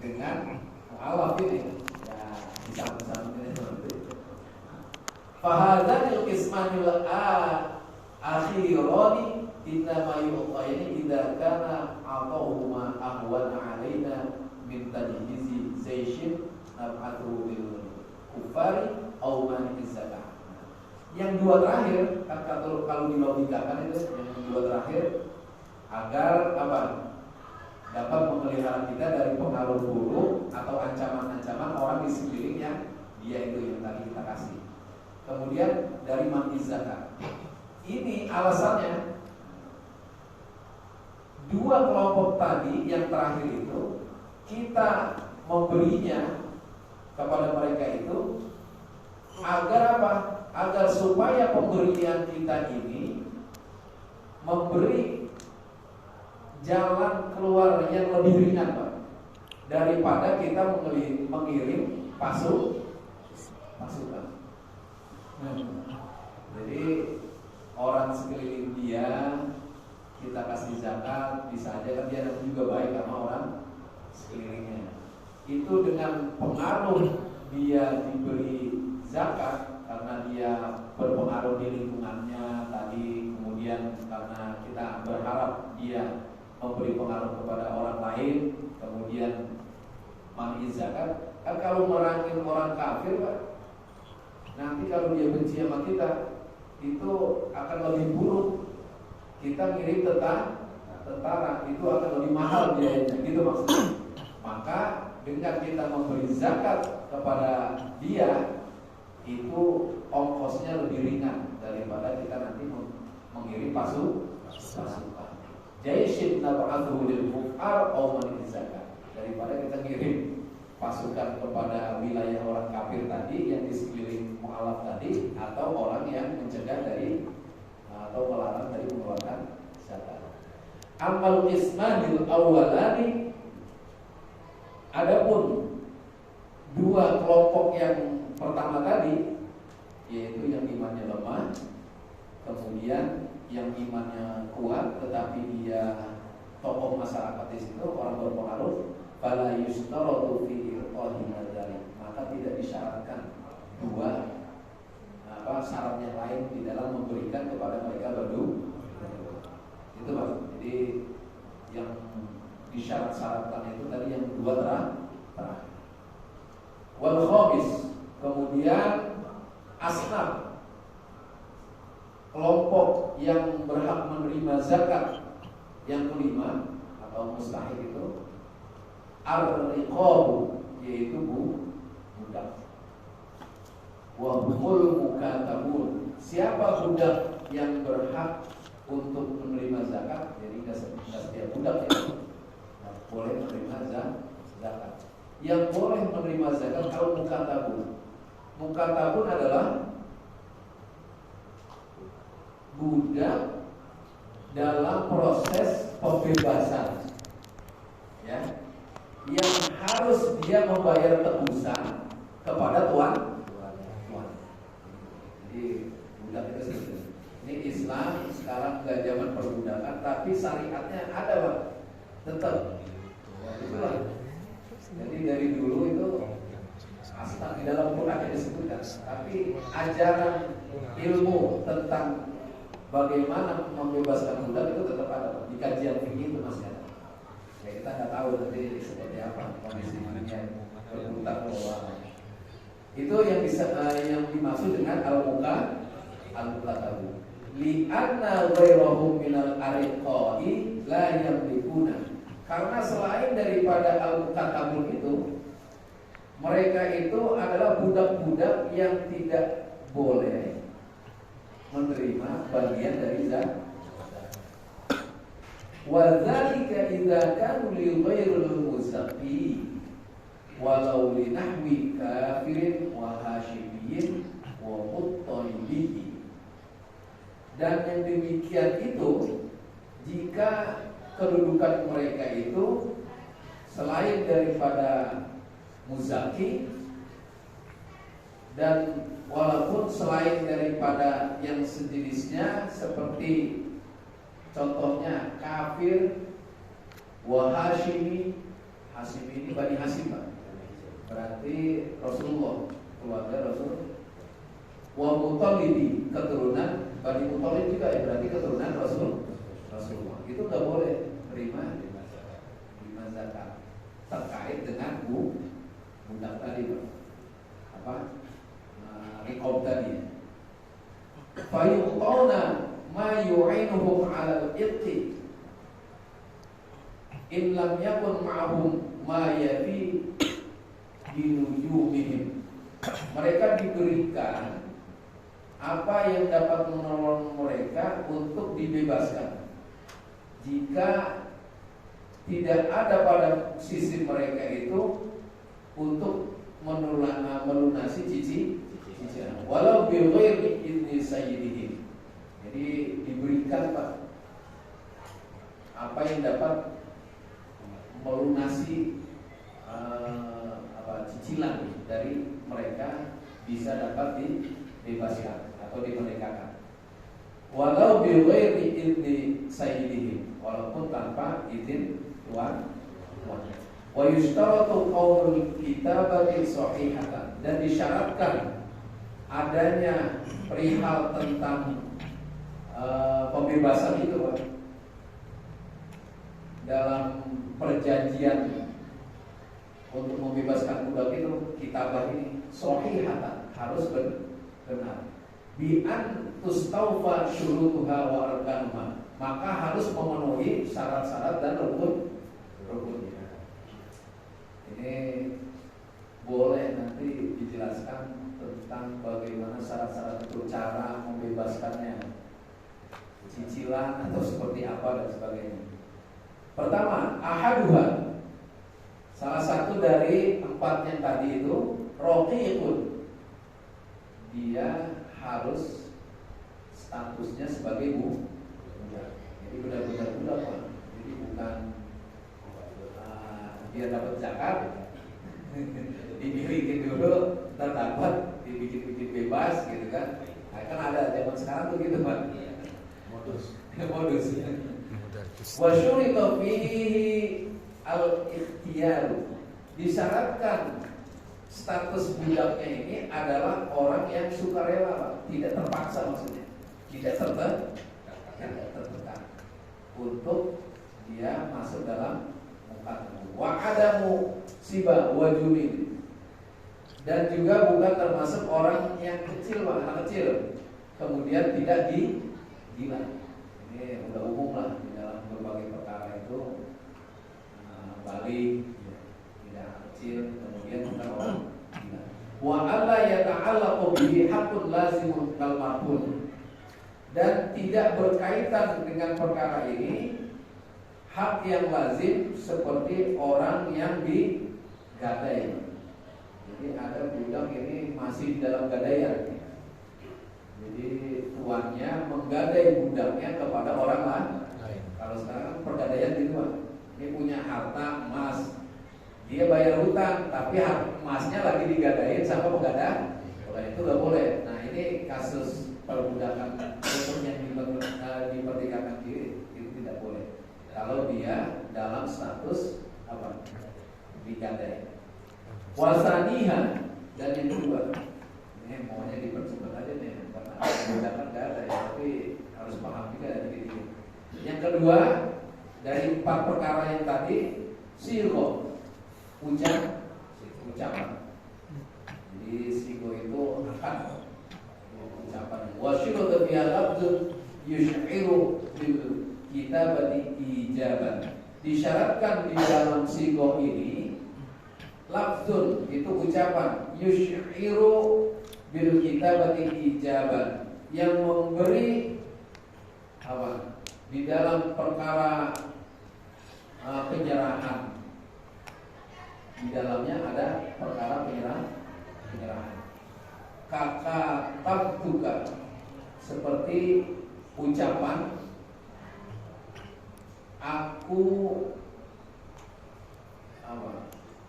dengan mu'alaf ini. Ya, disambung-sambung ini seperti itu. Fahadzanil qismanil akhirani innama yu'tayni idza kana atauhuma ahwana alaina min tajhizi zaishin nab'atuhu bil kufari au mani'iz zakah. Yang dua terakhir kan kalau dilogikakan itu yang dua terakhir agar apa? Dapat memelihara kita dari pengaruh buruk atau ancaman-ancaman orang di sekelilingnya dia itu yang tadi kita kasih. Kemudian dari mani'iz zakah. Ini alasannya dua kelompok tadi yang terakhir itu kita memberinya kepada mereka itu agar apa? Agar supaya pemberian kita ini memberi jalan keluar yang lebih ringan, Pak, daripada kita mengirim pasukan. Jadi orang sekeliling dia kita kasih zakat, bisa aja kan dia juga baik sama orang sekelilingnya. Itu dengan pengaruh dia diberi zakat karena dia berpengaruh di lingkungannya tadi, kemudian karena kita berharap dia memberi pengaruh kepada orang lain, kemudian mani'iz zakat. Kan kalau merangin orang kafir, Pak, nanti kalau dia benci sama kita itu akan lebih buruk. Kita ngirim tentara itu akan lebih mahal biayanya, gitu maksudnya. Maka dengan kita memberi zakat kepada dia itu ongkosnya lebih ringan daripada kita nanti mengirim pasukan. Jaishin nab'atuhu lil kufar aw mani'iz zakat. Daripada kita ngirim pasukan kepada wilayah orang kafir tadi yang di sekeliling mu'alaf tadi, atau orang yang mencegah dari atau melarang dari mengeluarkan zakat. Amal ismanil awalani, adapun dua kelompok yang pertama tadi, yaitu yang imannya lemah, kemudian yang imannya kuat tetapi dia tokoh masyarakat di situ, orang berpengaruh, fala yustaratu fi irqahi dzalik, maka tidak disyaratkan dua syarat yang lain di dalam memberikan kepada mereka berdua. Itu Pak. Jadi yang disyarat-syaratkan itu tadi yang dua terakhir. Wal khamis, kemudian asnaf, kelompok yang berhak menerima zakat yang kelima atau mustahil itu ar-riqabu, yaitu budak. Wa humul mukatabun, siapa budak yang berhak untuk menerima zakat? Jadi tidak setiap budak yang boleh menerima zakat. Yang boleh menerima zakat kalau mukatabun. Mukatabun adalah budak dalam proses pembebasan, ya, yang harus dia membayar tebusan kepada tuan. Jadi budak itu seperti ini. Islam sekarang nggak zaman perbudakan, tapi syariatnya ada, Pak, tetap. Itulah. Jadi dari dulu itu asal di dalam Quran disebutkan, tapi ajaran ilmu tentang bagaimana membebaskan budak itu tetap ada. Di kajian fikih itu masih ada. Ya kita nggak tahu nanti seperti apa kondisi dunia berputar ke. Itu yang yang dimaksud dengan al-mukatabu. Li'anna ghairahum minal ariqai la yamlikuna. Karena selain daripada al-mukatabun itu, mereka itu adalah budak-budak yang tidak boleh menerima bagian dari zakat. Wa dzalika idza kanu li ghairil muzaqqi walau li nahwi kafirin wa hasyimiyin wa muttalibihi. Dan yang demikian itu jika kedudukan mereka itu selain daripada muzaki, dan walaupun selain daripada yang sejenisnya seperti contohnya kafir, wa hasyimi. Hashim ini Bani Hashim, Pak. Berarti Rasulullah, keluarga Rasul. Wa Muthalib, keturunan Bani Muthalib juga ya, berarti keturunan Rasulullah. Itu nggak boleh terima zakat terkait dengan budak tadi, Pak. Apa? Riqab tadi. Fa yu'tuna ma yu'inuhum 'ala al-iqti in lam yakun ma'hum ma yafi binujumihim. Mereka diberikan apa yang dapat menolong mereka untuk dibebaskan jika tidak ada pada sisi mereka itu untuk melunasi cicilan walau bi ghairi idzni sayyidihim. Jadi diberikan, Pak, apa yang dapat melunasi cicilan dari mereka bisa dapat dibebaskan atau dimerdekakan. Walau bi ghairi idzni sayyidihim, walaupun tanpa izin tuan. Wa yushtaratu qaulul kitabati sahihatan, dan disyaratkan adanya perihal tentang pembebasan itu, Pak, dalam perjanjian untuk membebaskan budak itu, kitabah ini sahihatan, harus benar. Bi an tustawfa syurutuha wa arkanuha, maka harus memenuhi syarat-syarat dan rukunnya. Ini boleh nanti dijelaskan tentang bagaimana syarat-syarat itu, cara membebaskannya, cicilan atau seperti apa dan sebagainya. Pertama, ahaduha, salah satu dari empat yang tadi itu, raqiqun, dia harus statusnya sebagai budak. Jadi benar-benar budak, Pak. Jadi bukan dia dapat zakat dibikin dulu, ntar dapat dibikin bebas gitu kan. Nah, kan ada zaman sekarang tuh gitu, Pak. Modus. Wa syurita fihi al-ikhtiyar, disyaratkan status budaknya ini adalah orang yang sukarela, Pak. Tidak terpaksa, maksudnya tidak tertekan untuk dia masuk dalam mukadam. Wa adamu siba wa junin, dan juga bukan termasuk orang yang kecil, anak kecil, kemudian tidak gila. Ini udah umum lah di dalam berbagai perkara itu, balik, tidak kecil, kemudian bukan orang gila. Wa alla yata'allaqu bihi haqqun lazimun kal marhun, dan tidak berkaitan dengan perkara ini hak yang lazim seperti orang yang digadai. Jadi ada budak ini masih dalam gadaian. Jadi tuannya menggadai budaknya kepada orang lain. Kalau sekarang pergadaian gitu, Pak. Ini punya harta emas, dia bayar hutang, tapi emasnya lagi digadain sama penggadai. Kalau itu nggak boleh. Nah, ini kasus perbudakan yang diperdagangkan diri, itu tidak boleh. Kalau dia dalam status apa? Digadai. Wasaniha, dan yang kedua, ini maunya dipercepat aja nih, karena perbudakan nggak ada, tapi harus paham juga dari ini. Yang kedua, dari empat perkara yang tadi, sirgo, ucapan. Jadi sigo itu akan ucapan. Wasyiru biha lafzun yush'iru bil kitabati ijaban. Disyaratkan di dalam sigo ini lafzun, itu ucapan, yush'iru bil kitabati ijaban, yang memberi apa? Di dalam perkara penyerahan, di dalamnya ada perkara penyerahan. Kata tabtuka, seperti ucapan aku